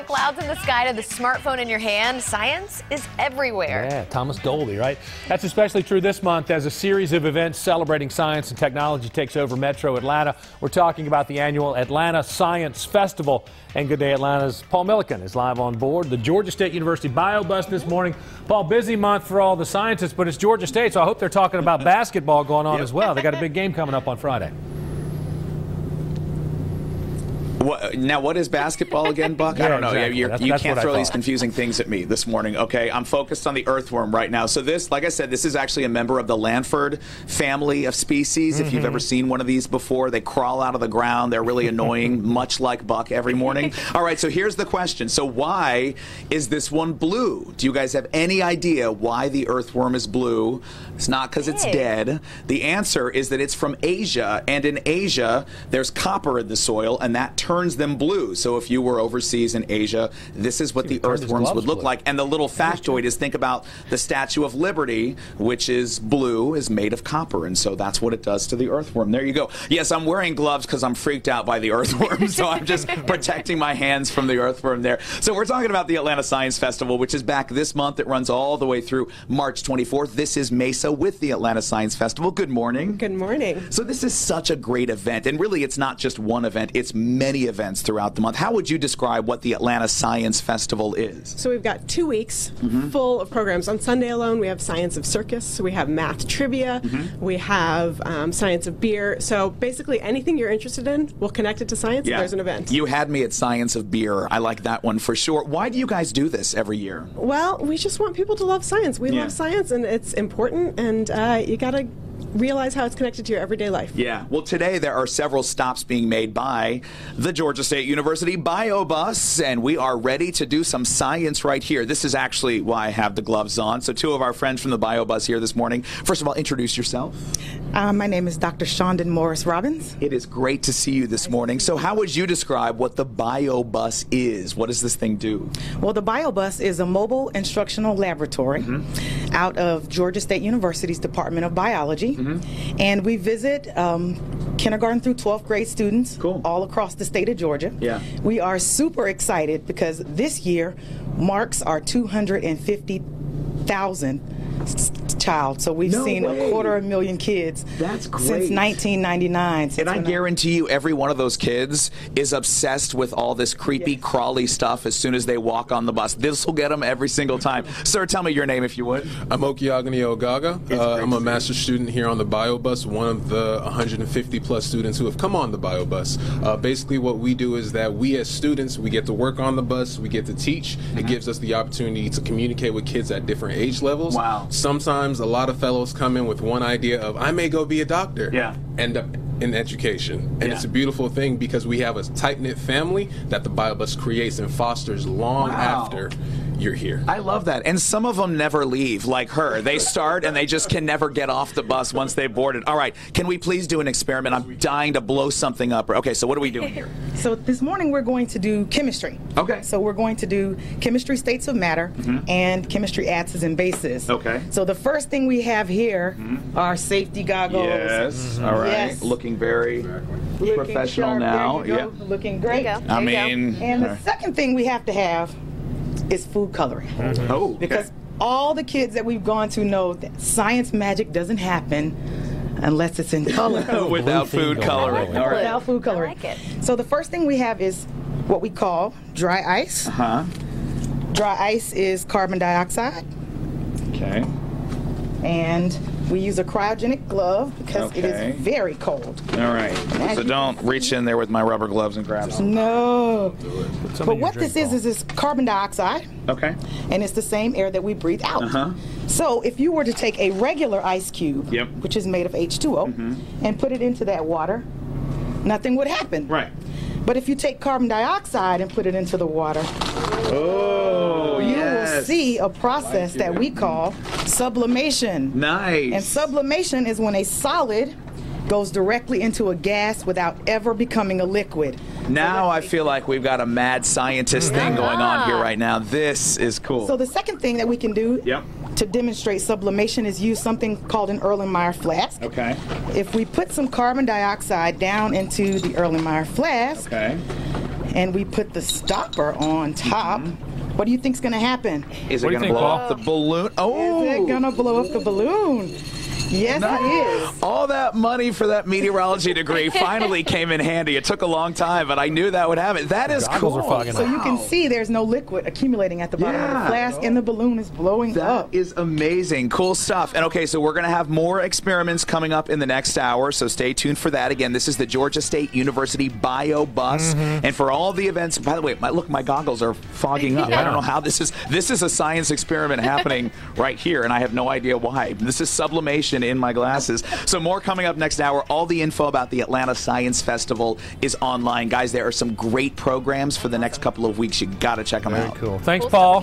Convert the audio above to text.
clouds in the sky to the smartphone in your hand, science is everywhere. Yeah, Thomas Dolby, right? That's especially true this month as a series of events celebrating science and technology takes over Metro Atlanta. We're talking about the annual Atlanta Science Festival. And Good Day Atlanta's Paul Milliken is live on board the Georgia State University Bio Bus this morning. Paul, busy month for all the scientists, but it's Georgia State, so I hope they're talking about basketball going on as well. They got a big game coming up on Friday. Now, what is basketball again, Buck? I don't know. Exactly. You can't throw these confusing things at me this morning, okay? I'm focused on the earthworm right now. So this, like I said, this is actually a member of the Lanford family of species. If you've ever seen one of these before, they crawl out of the ground. They're really annoying, much like Buck every morning. All right, so here's the question. So why is this one blue? Do you guys have any idea why the earthworm is blue? It's not because it's dead. The answer is that it's from Asia, and in Asia, there's copper in the soil, and that turns them blue. So if you were overseas in Asia, this is what the earthworms would look like. And the little factoid is, think about the Statue of Liberty, which is blue, is made of copper, and so that's what it does to the earthworm. There you go. Yes, I'm wearing gloves because I'm freaked out by the earthworm, so I'm just protecting my hands from the earthworm there. So we're talking about the Atlanta Science Festival, which is back this month. It runs all the way through March 24th. This is Mesa with the Atlanta Science Festival. Good morning. Good morning. So this is such a great event, and really it's not just one event, it's many events throughout the month. How would you describe what the Atlanta Science Festival is? So we've got 2 weeks full of programs. On Sunday alone, we have Science of Circus, we have Math Trivia, we have Science of Beer. So basically anything you're interested in, we'll connect it to science, and there's an event. You had me at Science of Beer. I like that one for sure. Why do you guys do this every year? Well, we just want people to love science. We love science, and it's important, and you got to realize how it's connected to your everyday life. Yeah. Well, today there are several stops being made by the Georgia State University Bio Bus, and we are ready to do some science right here. This is actually why I have the gloves on. So two of our friends from the Bio Bus here this morning. First of all, introduce yourself. My name is Dr. Shondon Morris Robbins. It is great to see you this morning. So how would you describe what the Bio Bus is? What does this thing do? Well, the Bio Bus is a mobile instructional laboratory out of Georgia State University's Department of Biology. And we visit kindergarten through 12th grade students all across the state of Georgia. We are super excited because this year marks our 250,000th child. So we've seen 250,000 kids since 1999. And I guarantee you every one of those kids is obsessed with all this creepy, crawly stuff as soon as they walk on the bus. This will get them every single time. Sir, tell me your name if you would. I'm Okiagani Ogaga. I'm a master's student here on the Bio Bus, one of the 150 plus students who have come on the Bio Bus. Basically what we do is that we as students, we get to work on the bus, we get to teach. It gives us the opportunity to communicate with kids at different age levels. Wow. Sometimes a lot of fellows come in with one idea of, I may go be a doctor. End up in education. And it's a beautiful thing because we have a tight-knit family that the Bio Bus creates and fosters long after you're here. I love that. And some of them never leave, like her. They start and they just can never get off the bus once they boarded. All right, can we please do an experiment? I'm dying to blow something up. Okay, so what are we doing here? So this morning we're going to do chemistry. Okay. So we're going to do chemistry states of matter and chemistry acids and bases. Okay. So the first thing we have here are safety goggles. Yes. All right. Yes. Looking very professional now. Yeah. Looking great. I mean, and the second thing we have to have is food coloring. Because all the kids that we've gone to know that science magic doesn't happen unless it's in color. Without food coloring. Without food coloring. I like it. So the first thing we have is what we call dry ice. Dry ice is carbon dioxide. Okay. And we use a cryogenic glove because it is very cold. All right. So don't reach in there with my rubber gloves and grab some. No. But what this is carbon dioxide. Okay. And it's the same air that we breathe out. So if you were to take a regular ice cube, which is made of H2O, and put it into that water, nothing would happen. Right. But if you take carbon dioxide and put it into the water, you will see a process that we call sublimation. Nice. And sublimation is when a solid goes directly into a gas without ever becoming a liquid. Now I feel like we've got a mad scientist thing going on here right now. This is cool. So the second thing that we can do to demonstrate sublimation is use something called an Erlenmeyer flask. Okay. If we put some carbon dioxide down into the Erlenmeyer flask, and we put the stopper on top. What do you think's going to happen? Is it going to blow up the balloon? Oh! Is it going to blow up the balloon? Yes, it is. All that money for that meteorology degree finally came in handy. It took a long time, but I knew that would happen. That is cool. So you can see there's no liquid accumulating at the bottom of the flask, and the balloon is blowing up. That is amazing. Cool stuff. And okay, so we're going to have more experiments coming up in the next hour, so stay tuned for that. Again, this is the Georgia State University Bio Bus. And for all the events, by the way, look, my goggles are fogging up. I don't know how this is. This is a science experiment happening right here, and I have no idea why. This is sublimation in my glasses. So more coming up next hour. All the info about the Atlanta Science Festival is online. Guys, there are some great programs for the next couple of weeks. You got to check them out. Very cool. Thanks, Paul.